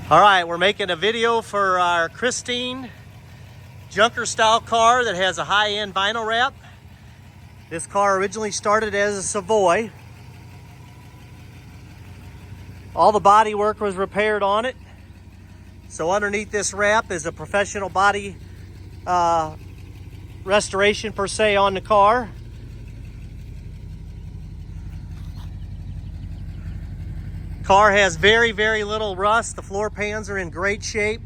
All right, we're making a video for our Christine junker style car that has a high-end vinyl wrap. This car originally started as a Savoy. All the body work was repaired on it. So underneath this wrap is a professional body restoration per se on the car. Car has very, very little rust. The floor pans are in great shape.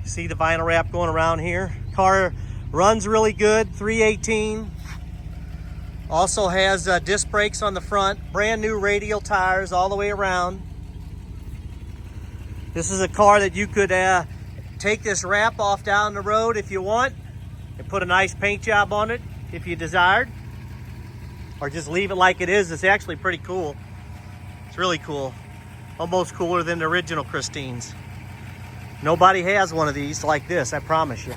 You see the vinyl wrap going around here. Car runs really good, 318. Also has disc brakes on the front, brand new radial tires all the way around. This is a car that you could take this wrap off down the road if you want and put a nice paint job on it if you desired. Or just leave it like it is. It's actually pretty cool. It's really cool. Almost cooler than the original Christines. Nobody has one of these like this, I promise you.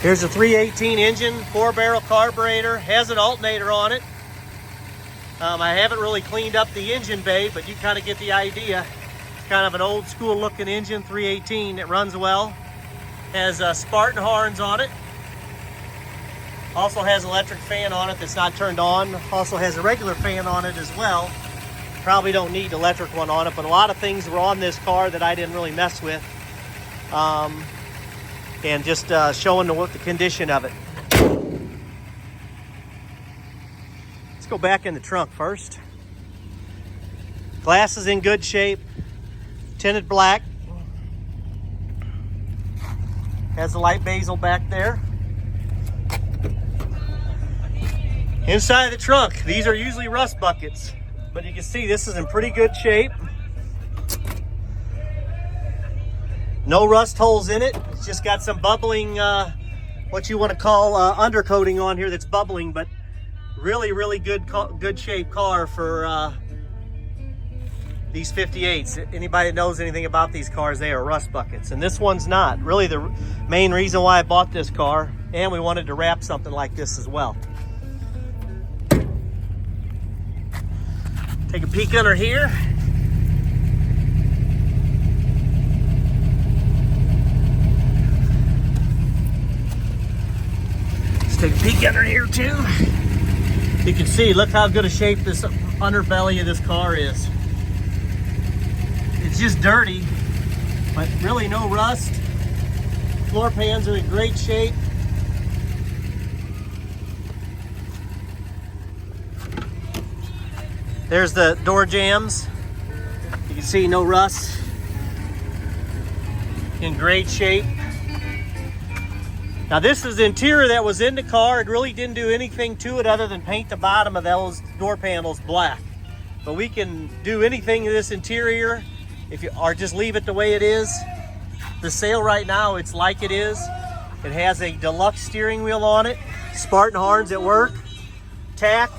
Here's a 318 engine, 4-barrel carburetor, has an alternator on it. I haven't really cleaned up the engine bay, but you kind of get the idea. It's kind of an old school looking engine, 318. It runs well. Has Spartan horns on it. Also has an electric fan on it that's not turned on. Also has a regular fan on it as well. Probably don't need an electric one on it, but a lot of things were on this car that I didn't really mess with. And just showing the condition of it. Let's go back in the trunk first. Glass is in good shape. Tinted black. Has a light bezel back there. Inside the trunk, these are usually rust buckets, but you can see this is in pretty good shape. No rust holes in it. It's just got some bubbling, what you want to call undercoating on here that's bubbling, but really, really good shape car for these 58s. Anybody that knows anything about these cars, they are rust buckets, and this one's not. Really the main reason why I bought this car, and we wanted to wrap something like this as well. Take a peek under here. Let's take a peek under here too. You can see, look how good a shape this underbelly of this car is. It's just dirty, but really no rust. Floor pans are in great shape. There's the door jambs. You can see no rust. In great shape. Now this is the interior that was in the car. It really didn't do anything to it other than paint the bottom of those door panels black. But we can do anything to this interior or just leave it the way it is. The sale right now, it's like it is. It has a deluxe steering wheel on it. Spartan horns at work. Tack.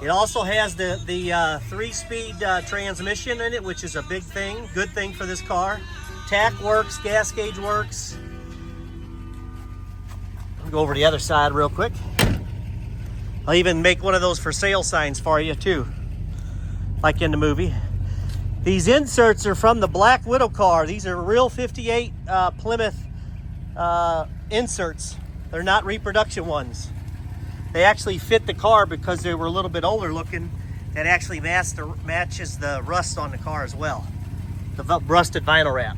It also has the 3-speed transmission in it, which is a big thing, good thing for this car. Tack works, gas gauge works. I'll go over to the other side real quick. I'll even make one of those for sale signs for you too, like in the movie. These inserts are from the Black Widow car. These are real 58 Plymouth inserts. They're not reproduction ones. They actually fit the car because they were a little bit older looking. That actually matches the rust on the car as well. The rusted vinyl wrap.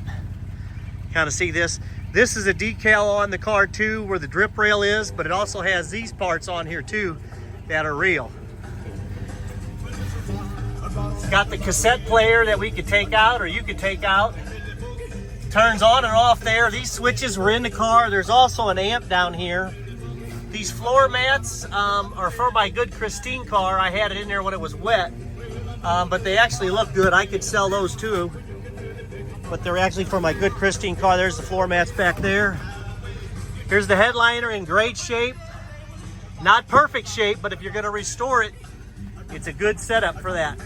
Kind of see this. This is a decal on the car too where the drip rail is, but it also has these parts on here too that are real. It's got the cassette player that we could take out or you could take out. Turns on and off there. These switches were in the car. There's also an amp down here. These floor mats are for my good Christine car. I had it in there when it was wet, but they actually look good. I could sell those too, but they're actually for my good Christine car. There's the floor mats back there. Here's the headliner in great shape. Not perfect shape, but if you're gonna restore it, it's a good setup for that.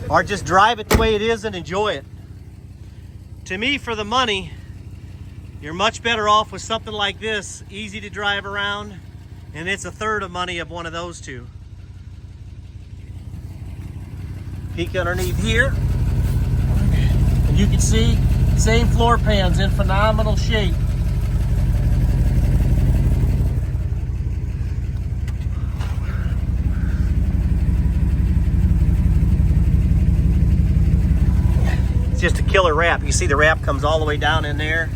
Or just drive it the way it is and enjoy it. To me, for the money, you're much better off with something like this, easy to drive around, and it's a third of money of one of those two. Peek underneath here. And you can see, same floor pans in phenomenal shape. It's just a killer wrap. You see the wrap comes all the way down in there.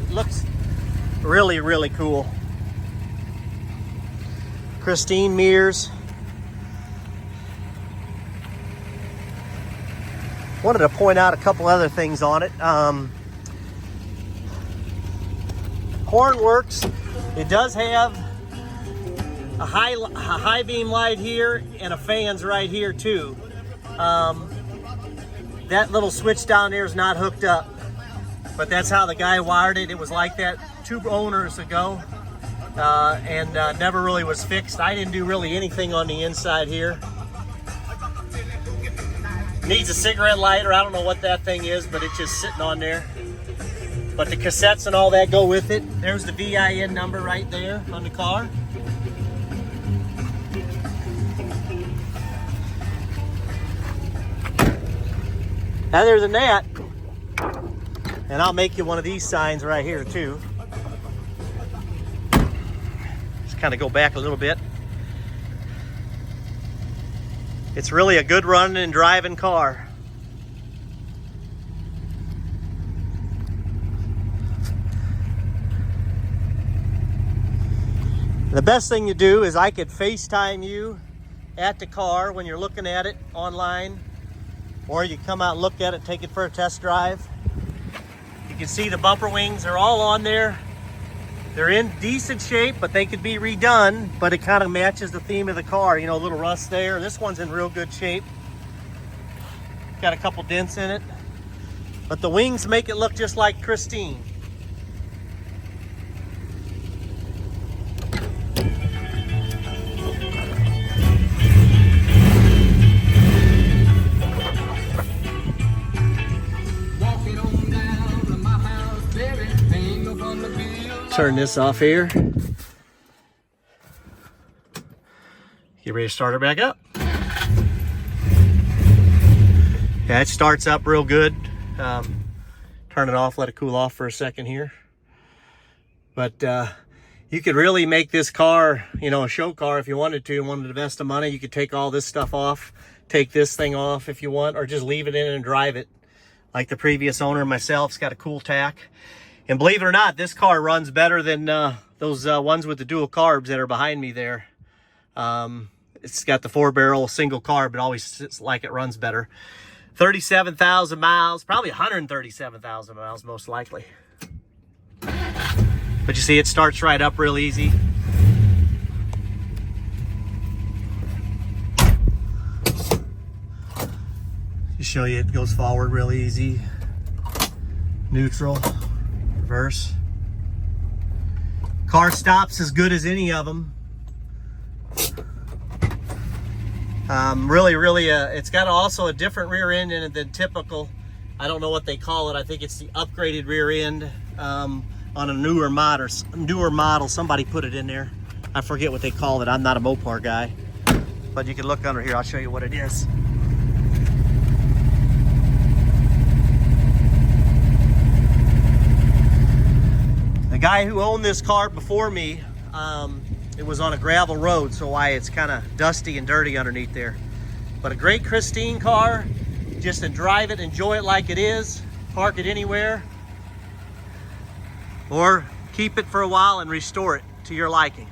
It looks really, really cool. Pristine mirrors. Wanted to point out a couple other things on it. Horn works. It does have a high beam light here and a fans right here too. That little switch down there is not hooked up, but that's how the guy wired it. It was like that 2 owners ago, and never really was fixed. I didn't do really anything on the inside here. Needs a cigarette lighter. I don't know what that thing is, but it's just sitting on there. But the cassettes and all that go with it. There's the VIN number right there on the car. Other than that, and I'll make you one of these signs right here too. Just kind of go back a little bit. It's really a good running and driving car. The best thing to do is I could FaceTime you at the car when you're looking at it online, or you come out and look at it, take it for a test drive. You can see the bumper wings are all on there. They're in decent shape, but they could be redone, but it kind of matches the theme of the car. You know, a little rust there. This one's in real good shape. Got a couple dents in it, but the wings make it look just like Christine. Turn this off here. Get ready to start her back up. Yeah, it starts up real good. Turn it off, let it cool off for a second here. But you could really make this car, you know, a show car if you wanted to and wanted to invest the money. You could take all this stuff off, take this thing off if you want, or just leave it in and drive it. Like the previous owner and myself, it's got a cool tack. And believe it or not, this car runs better than those ones with the dual carbs that are behind me there. It's got the 4-barrel single carb, but always it's like it runs better. 37,000 miles, probably 137,000 miles most likely. But you see, it starts right up real easy. To show you, it goes forward real easy. Neutral. Reverse. Car stops as good as any of them. Really, it's got also a different rear end in it than typical. I don't know what they call it. I think it's the upgraded rear end on a newer model. Somebody put it in there. I forget what they call it. I'm not a Mopar guy, but you can look under here. I'll show you what it is. The guy who owned this car before me, it was on a gravel road, so why it's kind of dusty and dirty underneath there. But a great Christine car, just to drive it, enjoy it like it is, park it anywhere, or keep it for a while and restore it to your liking.